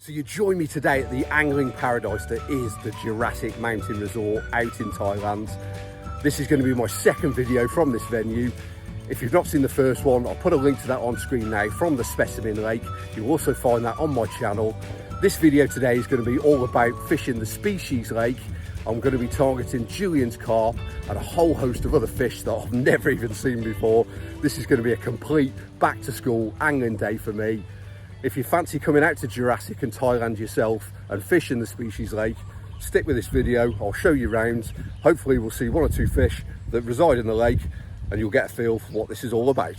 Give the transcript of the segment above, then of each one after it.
So you join me today at the angling paradise that is the Jurassic Mountain Resort out in Thailand. This is going to be my second video from this venue. If you've not seen the first one, I'll put a link to that on screen now from the Specimen Lake. You'll also find that on my channel. This video today is going to be all about fishing the Species Lake. I'm going to be targeting Juliens Carp and a whole host of other fish that I've never even seen before. This is going to be a complete back to school angling day for me. If you fancy coming out to Jurassic and Thailand yourself and fishing the Species Lake, stick with this video. I'll show you round. Hopefully we'll see one or two fish that reside in the lake and you'll get a feel for what this is all about.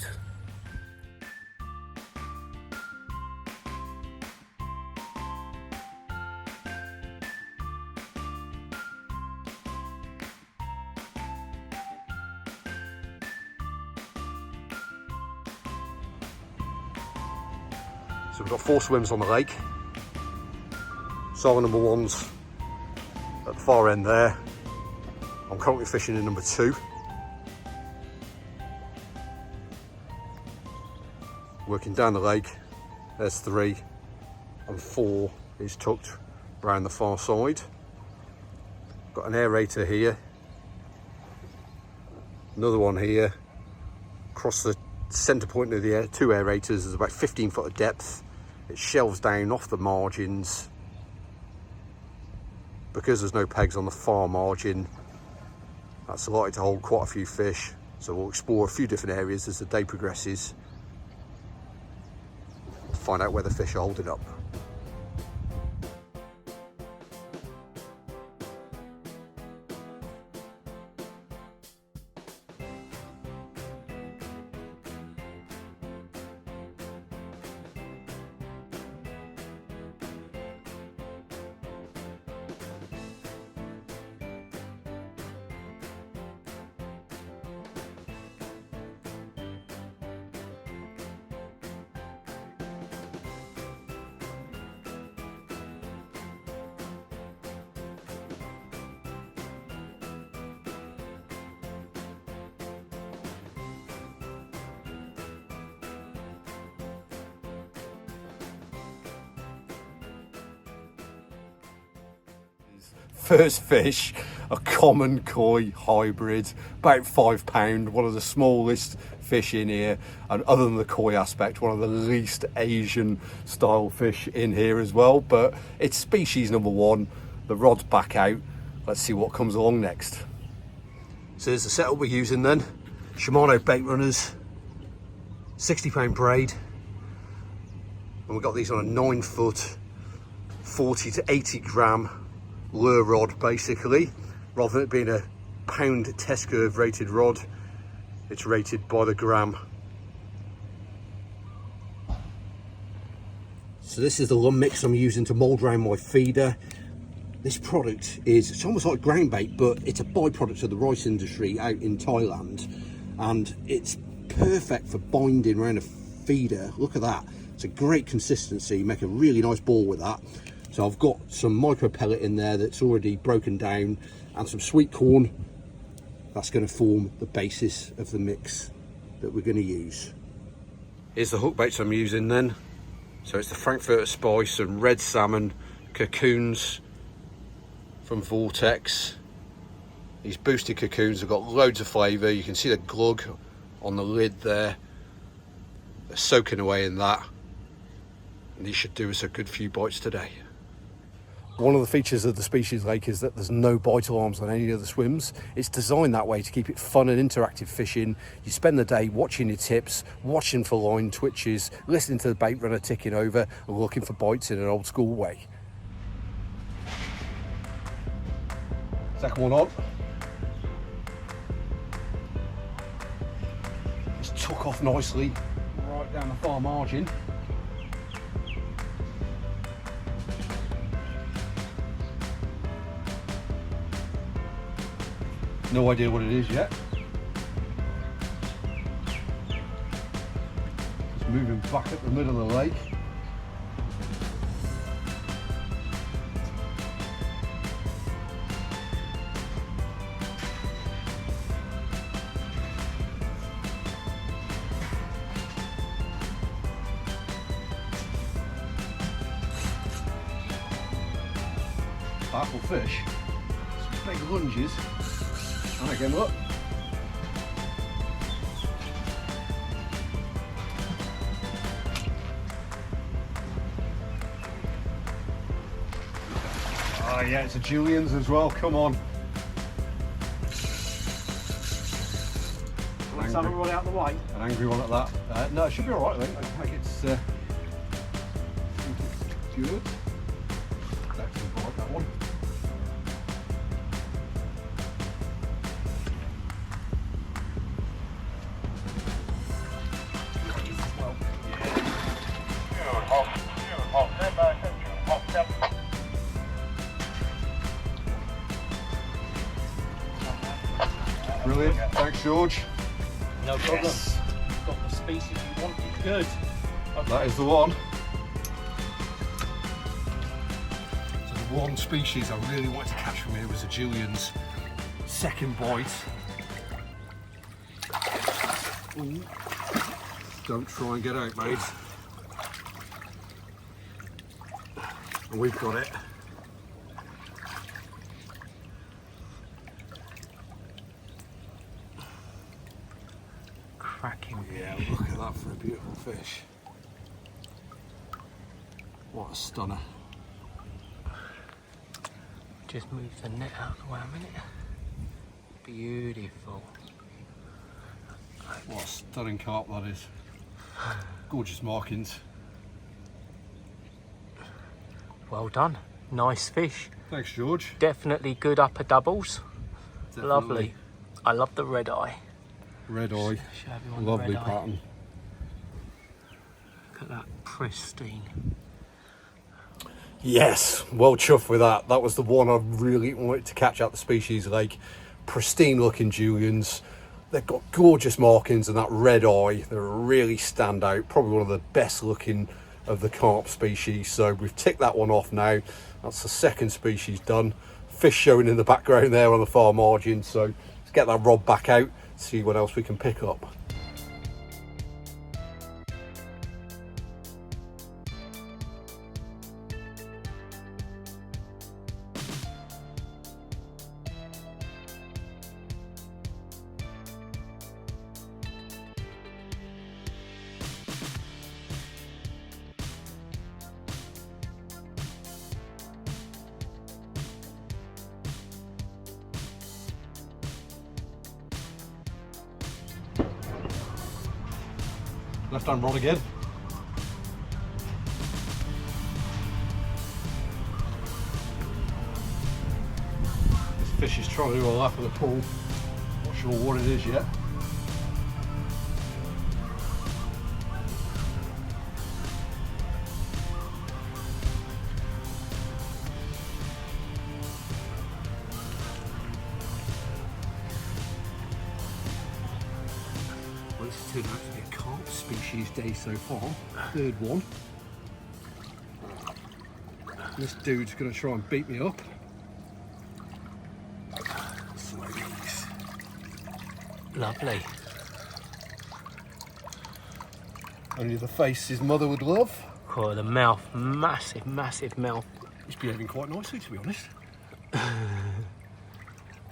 So we've got 4 swims on the lake. So number 1's at the far end there. I'm currently fishing in number 2. Working down the lake, there's 3 and 4 is tucked around the far side. Got an aerator here, another one here. Across the centre point of the 2 aerators, there's about 15 foot of depth. It shelves down off the margins. Because there's no pegs on the far margin, that's likely to hold quite a few fish. So we'll explore a few different areas as the day progresses to find out where the fish are holding up. First fish, a common koi hybrid, about £5, one of the smallest fish in here, and other than the koi aspect, one of the least Asian style fish in here as well. But it's species number 1, the rod's back out. Let's see what comes along next. So there's the setup we're using then. Shimano bait runners, £60 braid, and we've got these on a 9 foot, 40 to 80 gram lure rod basically. Rather than it being a pound test curve rated rod, it's rated by the gram. So this is the lum mix I'm using to mould around my feeder. This product is, it's almost like ground bait, but it's a byproduct of the rice industry out in Thailand, and it's perfect for binding around a feeder. Look at that, it's a great consistency. You make a really nice ball with that. So I've got some micro pellet in there that's already broken down, and some sweet corn. That's going to form the basis of the mix that we're going to use. Here's the hook baits I'm using then. So it's the Frankfurter Spice and red salmon cocoons from Vortex. These boosted cocoons have got loads of flavour. You can see the glug on the lid there. They're soaking away in that. And these should do us a good few bites today. One of the features of the Species Lake is that there's no bite alarms on any of the swims. It's designed that way to keep it fun and interactive fishing. You spend the day watching your tips, watching for line twitches, listening to the bait runner ticking over, and looking for bites in an old school way. Second one on. Just took off nicely right down the far margin. No idea what it is yet. Just moving back up the middle of the lake. back will fish. Some big lunges. And again, look. Oh yeah, it's a Juliens as well, come on. Let's have a run out the way. An angry one at that. No, it should be alright I think. I think it's good. That's alright, that one. Brilliant, thanks George. No problem. Yes. Got the species you wanted. Good. Okay. That is the one. So the one species I really wanted to catch from here was a Julien's second bite. Ooh. Don't try and get out, mate. And we've got it. Cracking. Yeah, look at that for a beautiful fish. What a stunner. Just move the net out of the way a minute. Beautiful. What a stunning carp that is. Gorgeous markings. Well done. Nice fish. Thanks George. Definitely good upper doubles. Definitely. Lovely. I love the red eye. Red eye. Show everyone Lovely the red pattern. Eye. Look at that, pristine. Yes, well chuffed with that. That was the one I really wanted to catch at the Species Lake. Pristine looking Juliens. They've got gorgeous markings and that red eye. They really stand out. Probably one of the best looking of the carp species. So we've ticked that one off now. That's the second species done. Fish showing in the background there on the far margin. So let's get that rod back out, see what else we can pick up. Left hand rod again. This fish is trying to do a lap of the pool. Not sure what it is yet. Well, it's turned out to be a carp species day so far. Third one. This dude's going to try and beat me up. Lovely. Only the face his mother would love. Oh, the mouth, massive, massive mouth. He's behaving quite nicely, to be honest.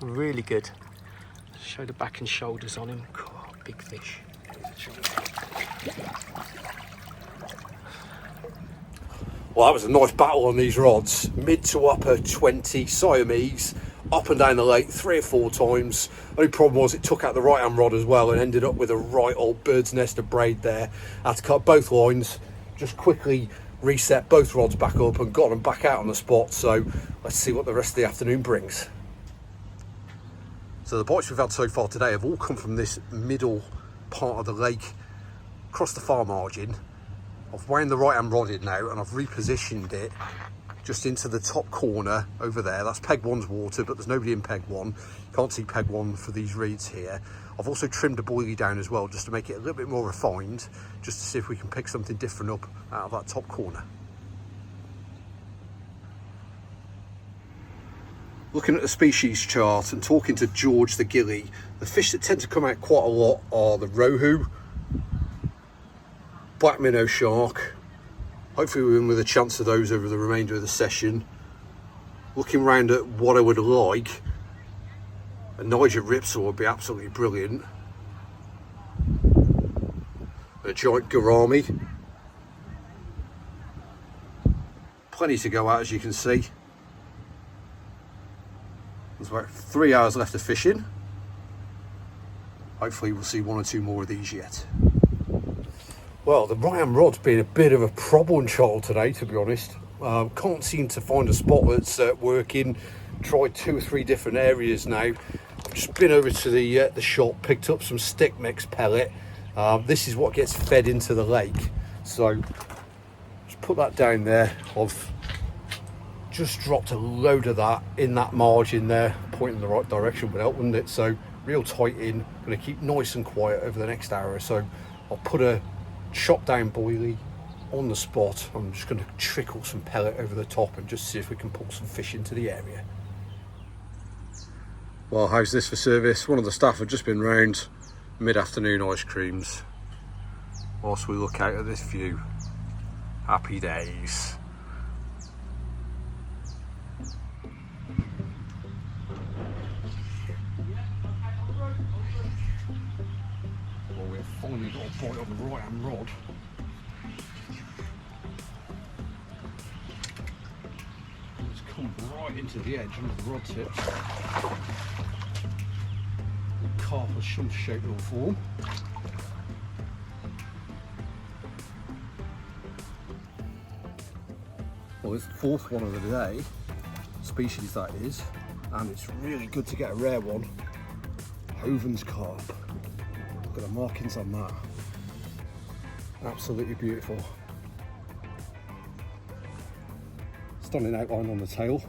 Really good. Show the back and shoulders on him. Oh, big fish. Well, that was a nice battle on these rods. Mid to upper 20 Siamese, up and down the lake 3 or 4 times. Only problem was it took out the right hand rod as well and ended up with a right old bird's nest of braid there. I had to cut both lines, just quickly reset both rods back up and got them back out on the spot. So let's see what the rest of the afternoon brings. So the bites we've had so far today have all come from this middle part of the lake, across the far margin. I've wound the right hand rod in now and I've repositioned it just into the top corner over there. That's peg 1's water, but there's nobody in peg 1. Can't see peg 1 for these reeds here. I've also trimmed the boilie down as well, just to make it a little bit more refined, just to see if we can pick something different up out of that top corner. Looking at the species chart and talking to George the gilly, the fish that tend to come out quite a lot are the rohu, black minnow shark. Hopefully we're in with a chance of those over the remainder of the session. looking round at what I would like, a Niger Ripsaw would be absolutely brilliant. A giant gourami. Plenty to go at, as you can see. There's about 3 hours left of fishing. Hopefully we'll see 1 or 2 more of these yet. Well, the Ryan rod's been a bit of a problem child today, to be honest. Can't seem to find a spot that's working. Tried 2 or 3 different areas now. I've just been over to the shop, picked up some stick mix pellet. This is what gets fed into the lake. So just put that down there. I've just dropped a load of that in that margin there, pointing in the right direction would help, wouldn't it? So real tight in. Going to keep nice and quiet over the next hour or so. I'll put a chop down boilie on the spot. I'm just going to trickle some pellet over the top and just see if we can pull some fish into the area. Well, how's this for service? One of the staff have just been round, mid-afternoon ice creams, whilst we look out at this view. Happy days. Well, we've finally got a bite on the right hand rod. It's come right into the edge under the rod tips. The carp has some shape or form. Well, it's the 4th one of the day, species that is, and it's really good to get a rare one. Juliens Carp. Look at the markings on that. Absolutely beautiful. Stunning outline on the tail.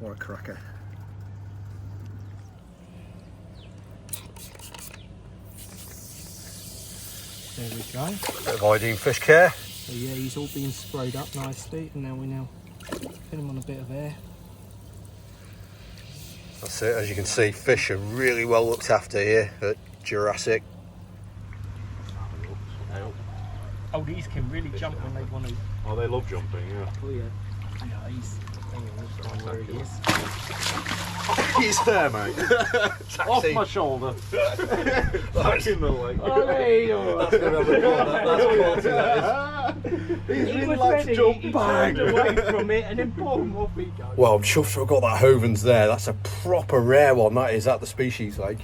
What a cracker. There we go. Bit of iodine fish care. So yeah, he's all been sprayed up nicely, and now we put him on a bit of air. That's it. As you can see, fish are really well looked after here at Jurassic. Oh, these can really jump when they want to. Oh, they love jumping, yeah. Oh yeah. Yeah, he's. Hang on, where he is. He's there, mate. Off my shoulder. Back in the lake. Oh, there you are. That's going to have a go. That's quality, that is. He really likes to jump. Bang! Away from it, and then boom, off he goes. Well, I'm chuffed I've got that Juliens there. That's a proper rare one, that is, at the Species Lake.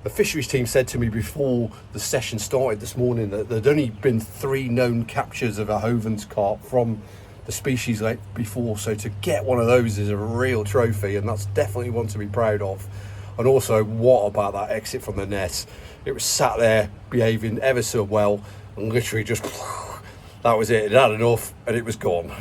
The fisheries team said to me before the session started this morning that there'd only been 3 known captures of a Juliens carp from the Species Lake before, so to get one of those is a real trophy, and that's definitely one to be proud of. And also, what about that exit from the net? It was sat there behaving ever so well, and literally just that was it. It had enough and it was gone.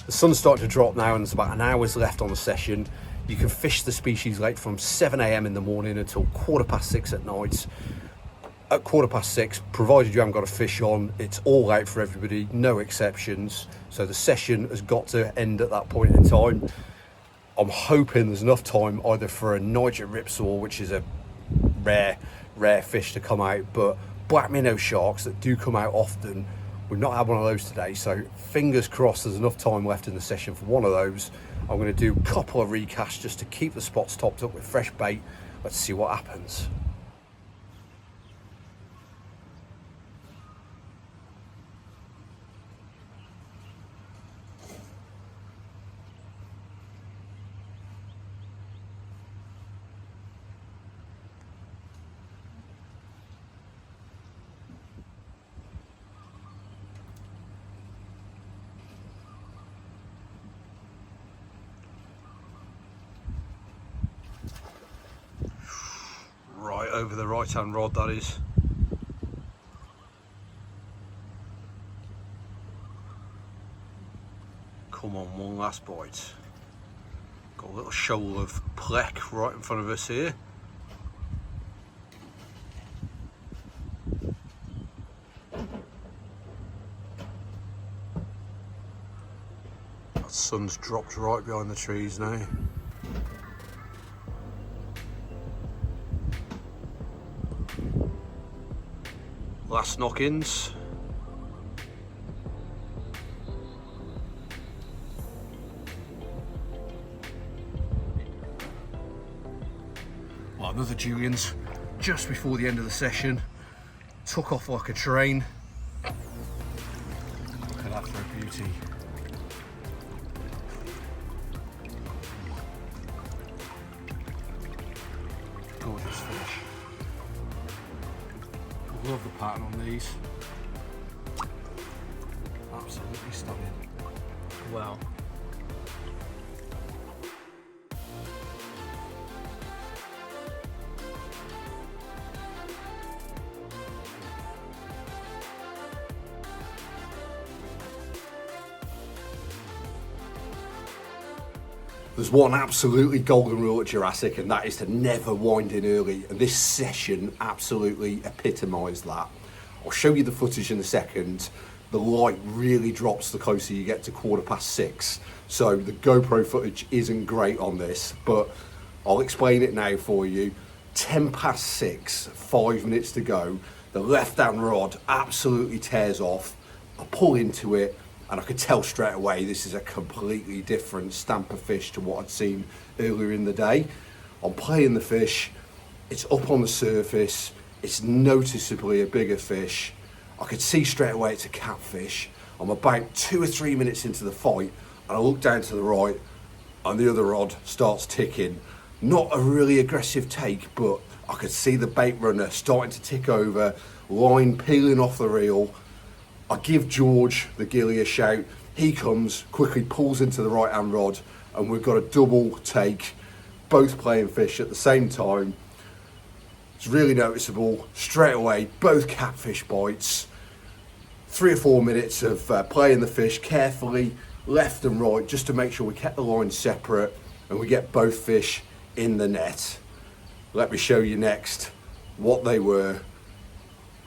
The sun's starting to drop now, and there's about an hour's left on the session. You can fish the Species Lake from 7 AM in the morning until 6:15 at night. At 6:15, provided you haven't got a fish on, it's all out for everybody, no exceptions. So the session has got to end at that point in time. I'm hoping there's enough time either for a Niger Ripsaw, which is a rare fish to come out, but black minnow sharks that do come out often. We've not had one of those today, so fingers crossed there's enough time left in the session for one of those. I'm going to do a couple of recasts just to keep the spots topped up with fresh bait. Let's see what happens. Right over the right hand rod, that is. Come on, one last bite. Got a little shoal of pleck right in front of us here. Sun's dropped right behind the trees now. Last knock-ins. Well, another Julien's just before the end of the session. Took off like a train. Look at that for a beauty. Gorgeous fish. Love the pattern on these. Absolutely stunning. Wow. There's one absolutely golden rule at Jurassic, and that is to never wind in early, and this session absolutely epitomised that. I'll show you the footage in a second. The light really drops the closer you get to 6:15, so the GoPro footage isn't great on this, but I'll explain it now for you. 6:10, 5 minutes to go, the left-hand rod absolutely tears off. I pull into it, and I could tell straight away this is a completely different stamp of fish to what I'd seen earlier in the day. I'm playing the fish, it's up on the surface, it's noticeably a bigger fish. I could see straight away it's a catfish. I'm about 2 or 3 minutes into the fight, and I look down to the right, and the other rod starts ticking. Not a really aggressive take, but I could see the bait runner starting to tick over, line peeling off the reel. I give George the gilly a shout. He comes, quickly pulls into the right hand rod, and we've got a double take, both playing fish at the same time. It's really noticeable straight away, both catfish bites. 3 or 4 minutes of playing the fish carefully, left and right, just to make sure we kept the lines separate and we get both fish in the net. Let me show you next what they were.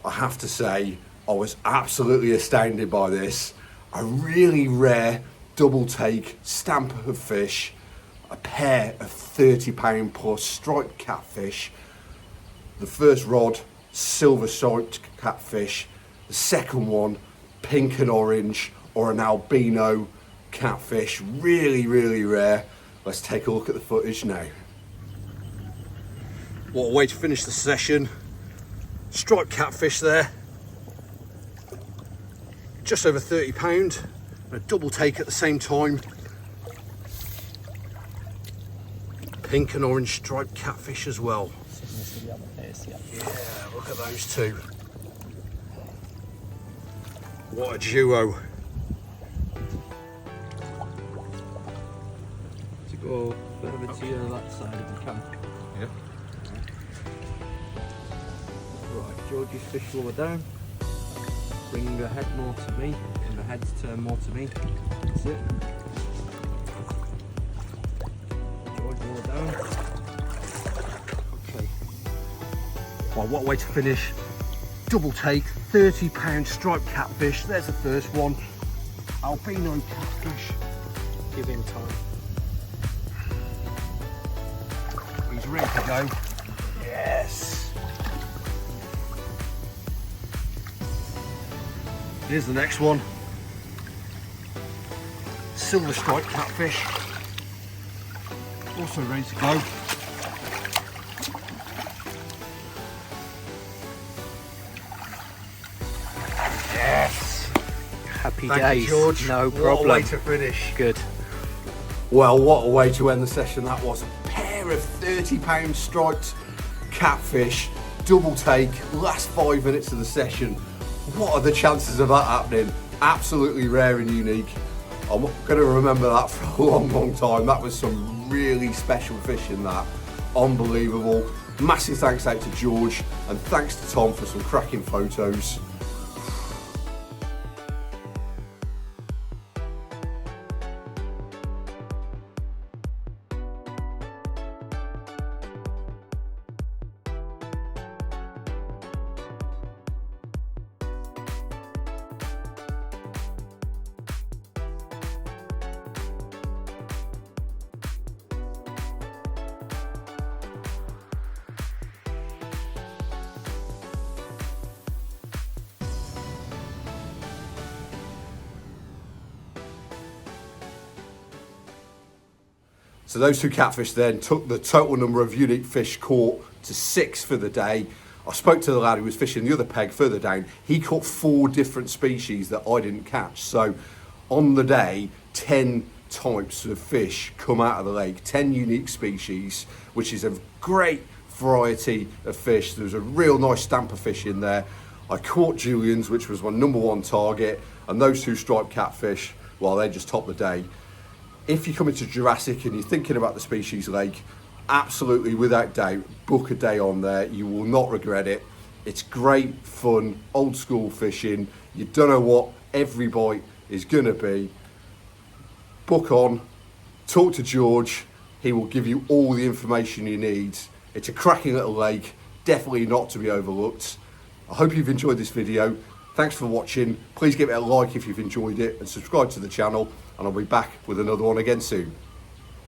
I have to say, I was absolutely astounded by this. A really rare double take stamp of fish, a pair of 30-pound plus striped catfish. The first rod, silver striped catfish. The second one, pink and orange, or an albino catfish. Really, really rare. Let's take a look at the footage now. What a way to finish the session. Striped catfish there. Just over 30 pound, and a double take at the same time. Pink and orange striped catfish as well. Yeah, look at those two. What a duo. To go further to that side of the camp. Yeah. Right, George's fish lower down. Bring the head more to me, and the heads turn more to me. That's it. George, lower down. Okay. Well, what a way to finish. Double take, 30-pound striped catfish. There's the first one. Albino catfish. Give him time. He's ready to go. Yes. Here's the next one. Silver striped catfish. Also ready to go. Yes. Happy Thank days. you, George. No What problem. a way to finish. Good. Well, what a way to end the session that was. A pair of 30-pound striped catfish, double take, last 5 minutes of the session. What are the chances of that happening? Absolutely rare and unique. I'm going to remember that for a long, long time. That was some really special fishing, that. Unbelievable. Massive thanks out to George, and thanks to Tom for some cracking photos. So those 2 catfish then took the total number of unique fish caught to 6 for the day. I spoke to the lad who was fishing the other peg further down. He caught 4 different species that I didn't catch. So on the day, 10 types of fish come out of the lake, 10 unique species, which is a great variety of fish. There's a real nice stamp of fish in there. I caught Juliens, which was my #1 target, and those 2 striped catfish, well, they just topped the day. If you come into Jurassic and you're thinking about the Species Lake, absolutely, without doubt, book a day on there. You will not regret it. It's great fun, old school fishing. You don't know what every bite is going to be. Book on, talk to George. He will give you all the information you need. It's a cracking little lake, definitely not to be overlooked. I hope you've enjoyed this video. Thanks for watching. Please give it a like if you've enjoyed it and subscribe to the channel, and I'll be back with another one again soon.